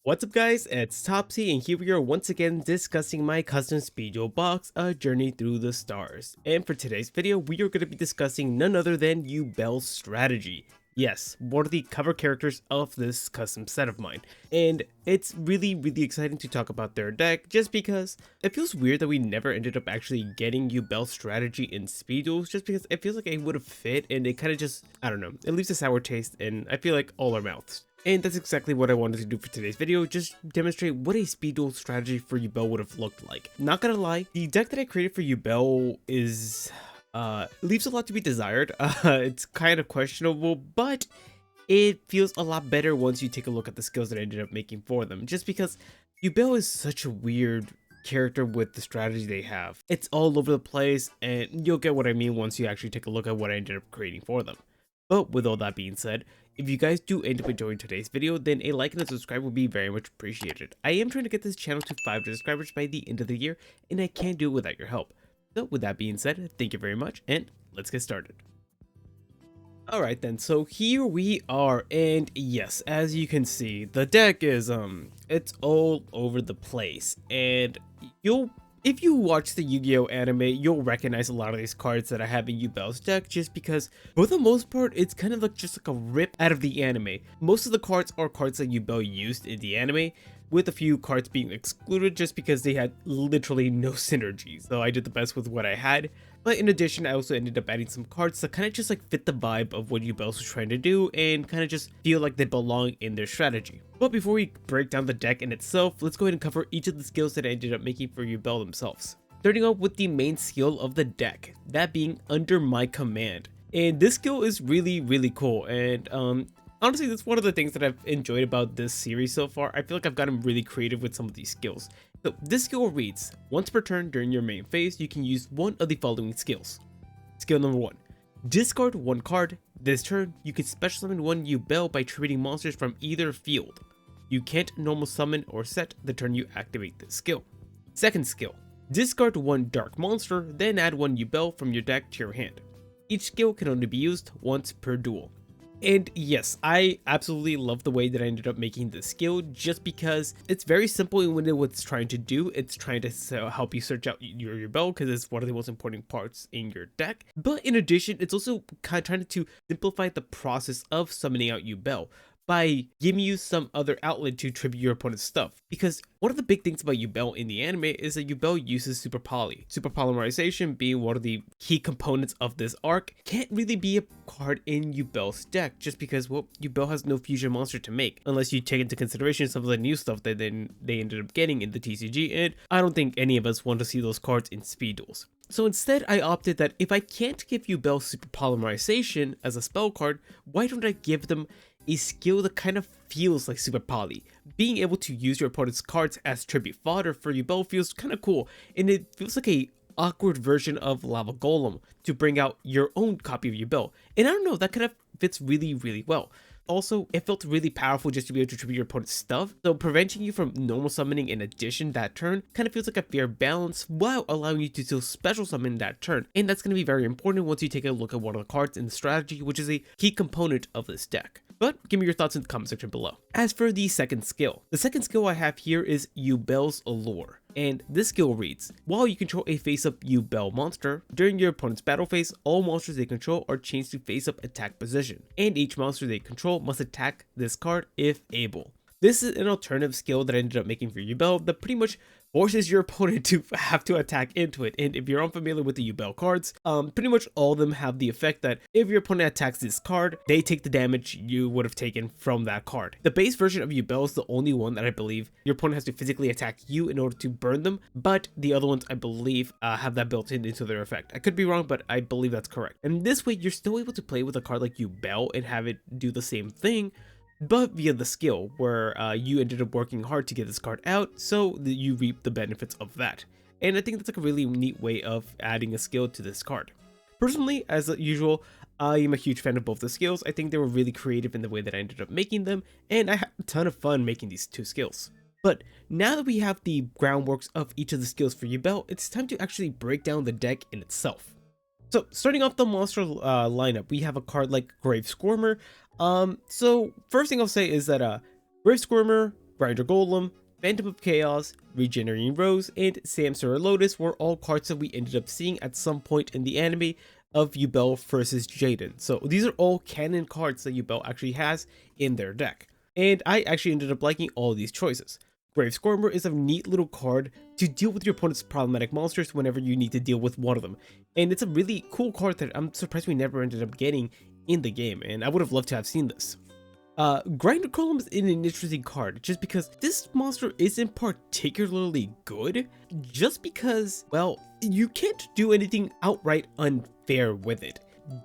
What's up guys, it's Topsy and here we are once again discussing my custom SpeedDuel box, A Journey Through the Stars. And for today's video, we are going to be discussing none other than Yubel's strategy. Yes, one of the cover characters of this custom set of mine. And it's really exciting to talk about their deck just because it feels weird that we never ended up actually getting Yubel's strategy in SpeedDuels just because it feels like it would have fit and it kind of just, I don't know, it leaves a sour taste in, I feel like, all our mouths. And that's exactly what I wanted to do for today's video, just demonstrate what a SpeedDuel strategy for Yubel would have looked like. Not gonna lie, the deck that I created for Yubel is, leaves a lot to be desired. It's kind of questionable, but it feels a lot better once you take a look at the skills that I ended up making for them, just because Yubel is such a weird character with the strategy they have. It's all over the place, and you'll get what I mean once you actually take a look at what I ended up creating for them. But with all that being said, if you guys do end up enjoying today's video, then a like and a subscribe would be very much appreciated. I am trying to get this channel to 500 subscribers by the end of the year, and I can't do it without your help. So with that being said, thank you very much, and let's get started. Alright then, so here we are, and yes, as you can see, the deck is, it's all over the place, and if you watch the Yu-Gi-Oh anime, you'll recognize a lot of these cards that I have in Yubel's deck just because, for the most part, it's kind of like just like a rip out of the anime. Most of the cards are cards that Yubel used in the anime, with a few cards being excluded just because they had literally no synergy, so I did the best with what I had. But in addition, I also ended up adding some cards that kind of just like fit the vibe of what Yubel was trying to do and kind of just feel like they belong in their strategy. But before we break down the deck in itself, let's go ahead and cover each of the skills that I ended up making for Yubel themselves. Starting off with the main skill of the deck, that being Under My Command. And this skill is really cool, and honestly, that's one of the things that I've enjoyed about this series so far. I feel like I've gotten really creative with some of these skills. So this skill reads, once per turn during your main phase, you can use one of the following skills. Skill number 1. Discard one card. This turn, you can special summon one Yubel by trading monsters from either field. You can't normal summon or set the turn you activate this skill. Second skill. Discard one dark monster, then add one Yubel from your deck to your hand. Each skill can only be used once per duel. And yes, I absolutely love the way that I ended up making this skill just because it's very simple in what it's trying to do. It's trying to help you search out your Yubel because it's one of the most important parts in your deck. But in addition, it's also kind of trying to simplify the process of summoning out Yubel by giving you some other outlet to tribute your opponent's stuff. Because one of the big things about Yubel in the anime is that Yubel uses Super Poly. Super Polymerization being one of the key components of this arc can't really be a card in Yubel's deck just because, well, Yubel has no fusion monster to make unless you take into consideration some of the new stuff that then they ended up getting in the TCG, and I don't think any of us want to see those cards in SpeedDuels. So instead, I opted that if I can't give Yubel Super Polymerization as a spell card, why don't I give them a skill that kind of feels like Super Poly? Being able to use your opponent's cards as tribute fodder for Yubel feels kind of cool, and it feels like a awkward version of Lava Golem to bring out your own copy of Yubel. And I don't know, that kind of fits really well. Also, it felt really powerful just to be able to tribute your opponent's stuff, so preventing you from normal summoning in addition that turn kind of feels like a fair balance while allowing you to still special summon that turn, and that's going to be very important once you take a look at one of the cards in the strategy, which is a key component of this deck. But give me your thoughts in the comment section below. As for the second skill I have here is Yubel's Allure. And this skill reads, while you control a face-up Yubel monster, during your opponent's battle phase, all monsters they control are changed to face-up attack position, and each monster they control must attack this card if able. This is an alternative skill that I ended up making for Yubel that pretty much forces your opponent to have to attack into it. And if you're unfamiliar with the Yubel cards, pretty much all of them have the effect that if your opponent attacks this card, they take the damage you would have taken from that card. The base version of Yubel is the only one that I believe your opponent has to physically attack you in order to burn them, but the other ones I believe have that built in into their effect. I could be wrong, but I believe that's correct. And this way, you're still able to play with a card like Yubel and have it do the same thing, but via the skill, where you ended up working hard to get this card out, so that you reap the benefits of that. And I think that's like a really neat way of adding a skill to this card. Personally, as usual, I am a huge fan of both the skills. I think they were really creative in the way that I ended up making them, and I had a ton of fun making these two skills. But now that we have the groundworks of each of the skills for Yubel, it's time to actually break down the deck in itself. So starting off the monster lineup, we have a card like Grave Squirmer. So first thing I'll say is that Grave Squirmer Grinder Golem, Phantom of Chaos, Regenerating Rose, and Samsara Lotus were all cards that we ended up seeing at some point in the anime of Yubel versus Jaden. So these are all canon cards that Yubel actually has in their deck. And I actually ended up liking all of these choices. Grave Squirmer is a neat little card to deal with your opponent's problematic monsters whenever you need to deal with one of them. And it's a really cool card that I'm surprised we never ended up getting in the game, and I would have loved to have seen this. Grinder Golem is an interesting card just because this monster isn't particularly good, just because, well, you can't do anything outright unfair with it,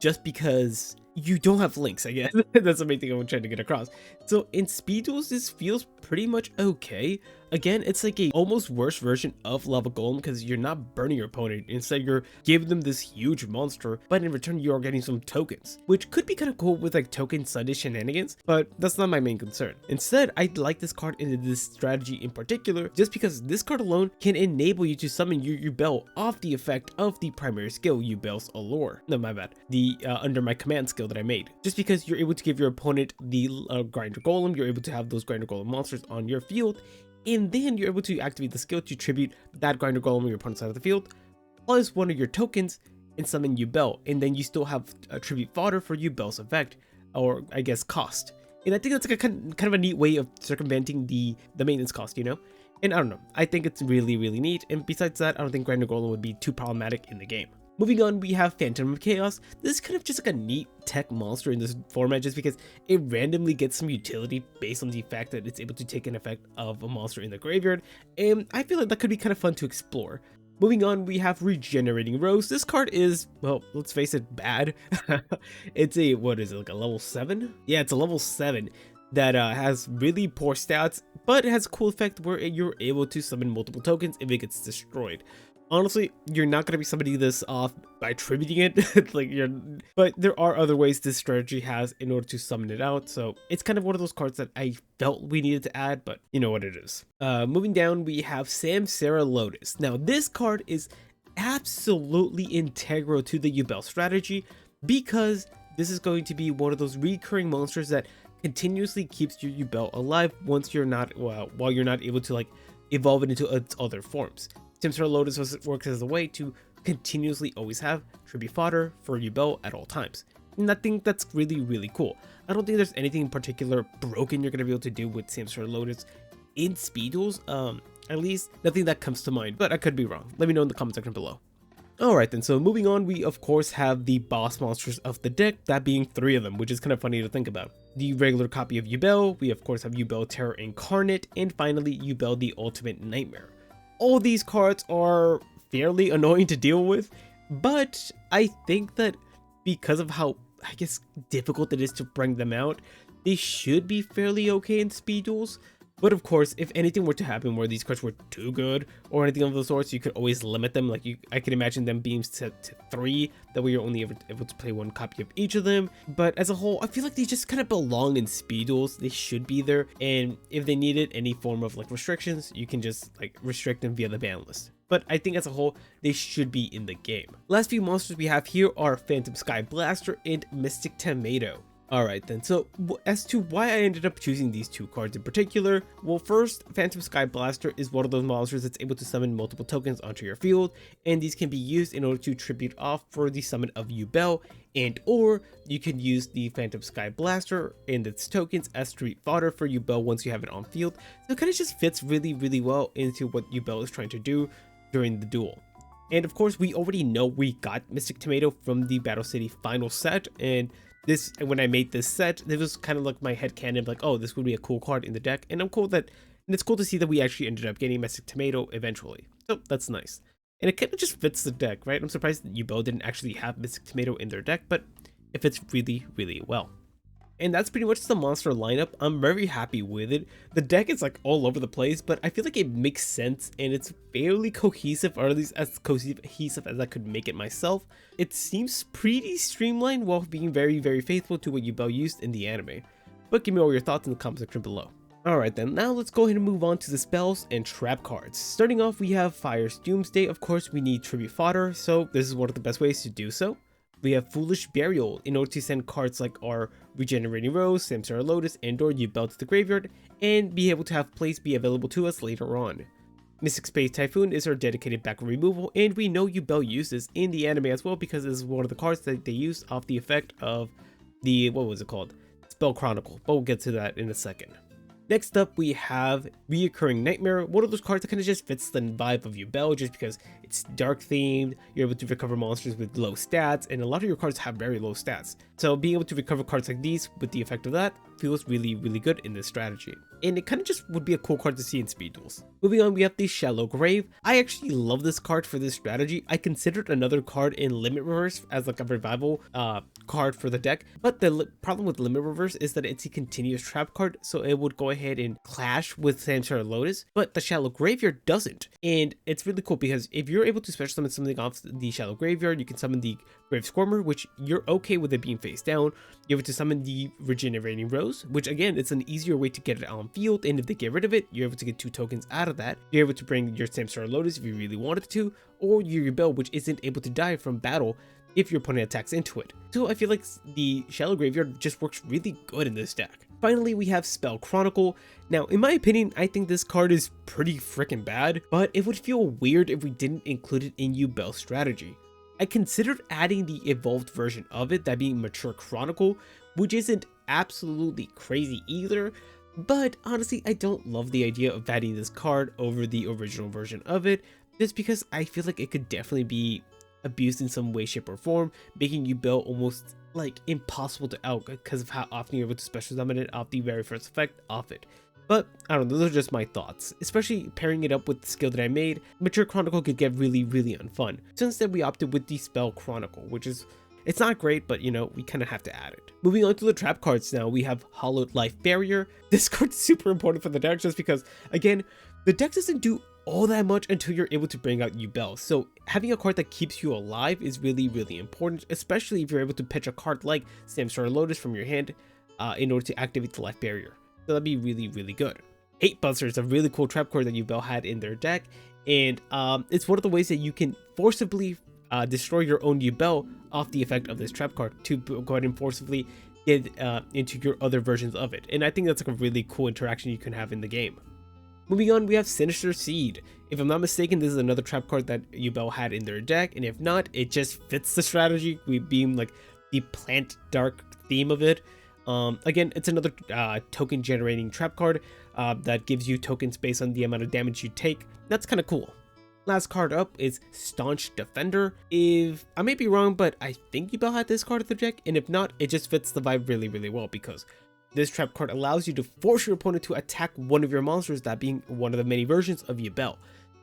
just because you don't have links, I guess. That's the main thing I'm trying to get across. So in SpeedDuels, this feels pretty much okay. Again, it's like a almost worse version of Lava Golem because you're not burning your opponent. Instead, you're giving them this huge monster, but in return, you are getting some tokens, which could be kind of cool with like token Sunday shenanigans, but that's not my main concern. Instead, I like this card in this strategy in particular, just because this card alone can enable you to summon your Yubel off the effect of the primary skill, Yubel's Allure. No, my bad. The under my command skill that I made. Just because you're able to give your opponent the Grinder Golem, you're able to have those Grinder Golem monsters on your field, and then you're able to activate the skill to tribute that Grinder Golem on your opponent's side of the field, plus one of your tokens, and summon Yubel, and then you still have a tribute fodder for Yubel's effect, or I guess cost. And I think that's like a kind of a neat way of circumventing the maintenance cost, you know? And I don't know, I think it's really neat, and besides that, I don't think Grinder Golem would be too problematic in the game. Moving on, we have Phantom of Chaos. This is kind of just like a neat tech monster in this format just because it randomly gets some utility based on the fact that it's able to take an effect of a monster in the graveyard, and I feel like that could be kind of fun to explore. Moving on, we have Regenerating Rose. This card is, well, let's face it, bad. It's a, what is it, like a level 7? Yeah, it's a level 7 that has really poor stats, but it has a cool effect where you're able to summon multiple tokens if it gets destroyed. Honestly, you're not going to be summoning this off by tributing it, but there are other ways this strategy has in order to summon it out, so it's kind of one of those cards that I felt we needed to add, but you know what it is. Moving down, we have Samsara Lotus. Now, this card is absolutely integral to the Yubel strategy because this is going to be one of those recurring monsters that continuously keeps your Yubel alive once you're not, while you're not able to like evolve it into its other forms. Samsara Lotus works as a way to continuously always have tribute fodder for Yubel at all times. And I think that's really cool. I don't think there's anything in particular broken you're going to be able to do with Samsara Lotus in SpeedDuels. At least nothing that comes to mind, but I could be wrong. Let me know in the comment section below. Alright then, so moving on, we of course have the boss monsters of the deck, that being 3 of them, which is kind of funny to think about. The regular copy of Yubel, we of course have Yubel Terror Incarnate, and finally Yubel the Ultimate Nightmare. All these cards are fairly annoying to deal with, but I think that because of how, I guess, difficult it is to bring them out, they should be fairly okay in SpeedDuels. But of course, if anything were to happen where these cards were too good or anything of the sorts, you could always limit them. Like I can imagine them being set to 3, that way you're only able to play 1 copy of each of them. But as a whole, I feel like they just kind of belong in SpeedDuels. They should be there, and if they needed any form of like restrictions, you can just like restrict them via the ban list. But I think as a whole, they should be in the game. Last few monsters we have here are Phantom Sky Blaster and Mystic Tomato. Alright then, so as to why I ended up choosing these 2 cards in particular, well, first, Phantom Sky Blaster is one of those monsters that's able to summon multiple tokens onto your field, and these can be used in order to tribute off for the summon of Yubel, and or you can use the Phantom Sky Blaster and its tokens as street fodder for Yubel once you have it on field. So it kind of just fits really well into what Yubel is trying to do during the duel. And of course, we already know we got Mystic Tomato from the Battle City final set, and this, when I made this set, it was kind of like my headcanon, like, oh, this would be a cool card in the deck, and it's cool to see that we actually ended up getting Mystic Tomato eventually. So that's nice. And it kind of just fits the deck, right? I'm surprised that Yubel didn't actually have Mystic Tomato in their deck, but it fits really well. And that's pretty much the monster lineup. I'm very happy with it. The deck is like all over the place, but I feel like it makes sense and it's fairly cohesive, or at least as cohesive as I could make it myself. It seems pretty streamlined while being very faithful to what Yubel used in the anime. But give me all your thoughts in the comment section below. Alright then, now let's go ahead and move on to the spells and trap cards. Starting off, we have Fire's Doomsday. Of course, we need tribute fodder, so this is one of the best ways to do so. We have Foolish Burial in order to send cards like our Regenerating Rose, Samsara Lotus, and or Yubel to the graveyard, and be able to have plays be available to us later on. Mystic Space Typhoon is our dedicated background removal, and we know Yubel uses in the anime as well because this is one of the cards that they use off the effect of the, what was it called? Spell Chronicle, but we'll get to that in a second. Next up, we have Reoccurring Nightmare, one of those cards that kind of just fits the vibe of Yubel just because it's dark themed, you're able to recover monsters with low stats, and a lot of your cards have very low stats. So being able to recover cards like these with the effect of that feels really, really good in this strategy. And it kind of just would be a cool card to see in Speed Duels. Moving on, we have the Shallow Grave. I actually love this card for this strategy. I considered another card in Limit Reverse as like a revival card for the deck, but the problem with Limit Reverse is that it's a continuous trap card, so it would go ahead and clash with Samsara Lotus, but the Shallow Graveyard doesn't. And it's really cool because if you're able to special summon something off the Shallow Graveyard, you can summon the Grave Squirmer, which you're okay with it being face down. You're able to summon the Regenerating Rose, which again, it's an easier way to get it on field, and if they get rid of it, you're able to get 2 tokens out of that. You're able to bring your Samsara Lotus if you really wanted to, or your Yubel, which isn't able to die from battle if your opponent attacks into it. So I feel like the Shallow Graveyard just works really good in this deck. Finally, we have Spell Chronicle. Now, in my opinion, I think this card is pretty freaking bad, but it would feel weird if we didn't include it in Yubel's strategy. I considered adding the evolved version of it, that being Mature Chronicle, which isn't absolutely crazy either, but honestly, I don't love the idea of adding this card over the original version of it, just because I feel like it could definitely be abused in some way, shape, or form, making Yubel almost like impossible to out because of how often you're able to special summon it off the very first effect off it. But I don't know, those are just my thoughts. Especially pairing it up with the skill that I made, Mature Chronicle could get really, really unfun. So instead we opted with the Spell Chronicle, which is, it's not great, but you know, we kind of have to add it. Moving on to the trap cards now, we have Hollowed Life Barrier. This card's super important for the deck just because, again, the deck doesn't do all that much until you're able to bring out Yubel. So having a card that keeps you alive is really, really important, especially if you're able to pitch a card like Samsara Lotus from your hand in order to activate the Life Barrier. So that'd be really, really good. Hate Buster is a really cool trap card that Yubel had in their deck, and it's one of the ways that you can forcibly destroy your own Yubel off the effect of this trap card to go ahead and forcibly get into your other versions of it. And I think that's like a really cool interaction you can have in the game. Moving on, we have Sinister Seed. If I'm not mistaken, this is another trap card that Yubel had in their deck, and if not, it just fits the strategy. We beam like the plant dark theme of it. Again, it's another token generating trap card that gives you tokens based on the amount of damage you take. That's kind of cool. Last card up is Staunch Defender. If I may be wrong, but I think Yubel had this card in their deck, and if not, it just fits the vibe really, really well because this trap card allows you to force your opponent to attack one of your monsters, that being one of the many versions of Yubel.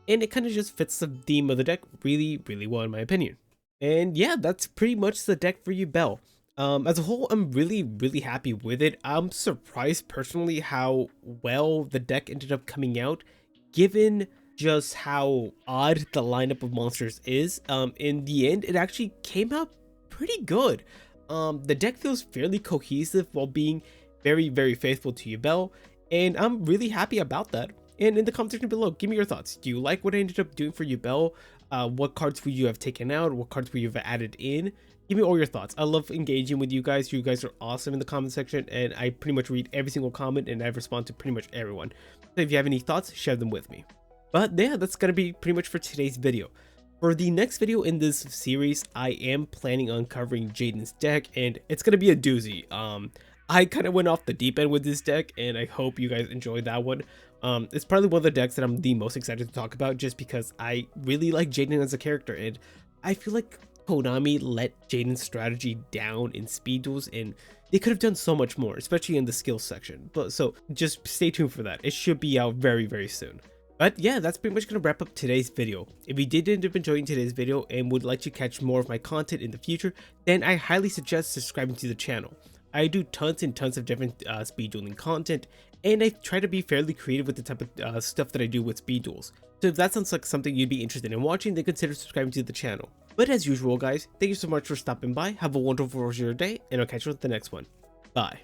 And it kind of just fits the theme of the deck really, really well in my opinion. And yeah, that's pretty much the deck for Yubel. As a whole, I'm really, really happy with it. I'm surprised personally how well the deck ended up coming out, given just how odd the lineup of monsters is. In the end, it actually came out pretty good. The deck feels fairly cohesive while being very, very faithful to Yubel, and I'm really happy about that. And in the comment section below, give me your thoughts. Do you like what I ended up doing for Yubel? What cards would you have taken out? What cards would you have added in? Give me all your thoughts. I love engaging with you guys. You guys are awesome in the comment section, and I pretty much read every single comment and I respond to pretty much everyone. So if you have any thoughts, share them with me. But yeah, that's gonna be pretty much for today's video. For the next video in this series, I am planning on covering Jaden's deck, and it's gonna be a doozy. I kind of went off the deep end with this deck, and I hope you guys enjoyed that one. It's probably one of the decks that I'm the most excited to talk about, just because I really like Jaden as a character, and I feel like Konami let Jaden's strategy down in Speed Duels, and they could have done so much more, especially in the skills section. But so just stay tuned for that. It should be out very, very soon. But yeah, that's pretty much going to wrap up today's video. If you did end up enjoying today's video and would like to catch more of my content in the future, then I highly suggest subscribing to the channel. I do tons and tons of different speed dueling content, and I try to be fairly creative with the type of stuff that I do with Speed Duels. So if that sounds like something you'd be interested in watching, then consider subscribing to the channel. But as usual guys, thank you so much for stopping by, have a wonderful rest of your day, and I'll catch you with the next one. Bye.